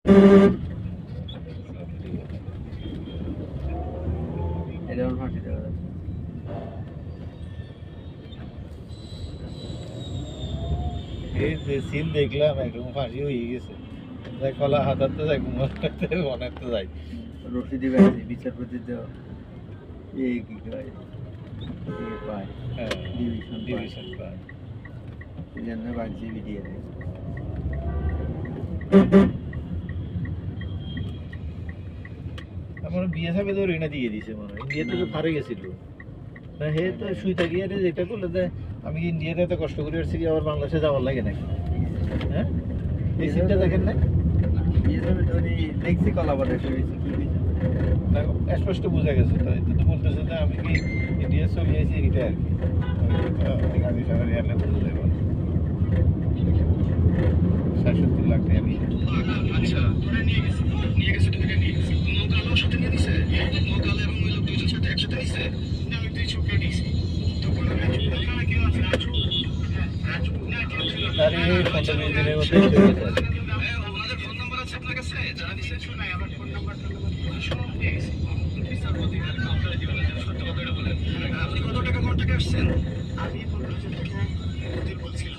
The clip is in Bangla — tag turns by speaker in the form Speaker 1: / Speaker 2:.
Speaker 1: এটা আমার ফাঁসি দেওয়া যাচ্ছে।
Speaker 2: এই যে সিন দেখলাম একদম ফাঁসি হয়ে গেছে। যাই কলা হাতাতে যাই ঘুমাতে বানাতে যাই।
Speaker 1: রশি দিবে আছে বিচারপতি দেওয়া এই কি কয় পায়
Speaker 2: হ্যাঁ
Speaker 1: ডিভিশন
Speaker 2: ডিভিশন পায়।
Speaker 1: এই জন্য বাগজি দিয়ে দেয়।
Speaker 2: আমার বিয়ে সাবে ধরে না দিয়ে দিছে মনে হয়। ইন্ডিয়াতে তো ফারে গেছিল না, হে তো শুই থাকি আরে যেটা করলে যে আমি ইন্ডিয়াতে এত কষ্ট করে আসছি আবার বাংলাদেশে যাওয়ার লাগে নাকি? হ্যাঁ এই সিনটা দেখেন না?
Speaker 1: বিএসএফ ধরে দেখছি কলাবাড়ে এসে গেছি কি হয়েছে
Speaker 2: না, স্পষ্ট বোঝা গেছে তো। এটা তো বলতেছে যে আমি কি ইন্ডিয়া চলে আসি এটা আর কি। গাড়ি সাগরে এলে বোঝা যাবে ৬৭ লাখ টাকা নিয়ে।
Speaker 3: আচ্ছা ধরে নিয়ে গেছে ধরে নিয়ে গেছে নৌকালো সাথে নিয়ে দিছে নৌকালো এবং ওই লোক দুইজন সাথে একসাথে নিছে না আমি দুই ছোকরা নিয়েছি তখন রাজু না কেউ আছে রাজু রাজু না কেউ ছিল
Speaker 2: আরে ১৫-২০ দিনের মধ্যে চলে যাবে।
Speaker 3: ওনাদের ফোন নাম্বার আছে আপনার কাছে যারা দিছে নাই আমার ফোন নাম্বার সব নিয়ে গেছি বিচার প্রতি আপনারা দিবেন সত্য কথা বলেন আপনি কত টাকা আসছেন আমি ১৫,০০০ টাকা বলছিলাম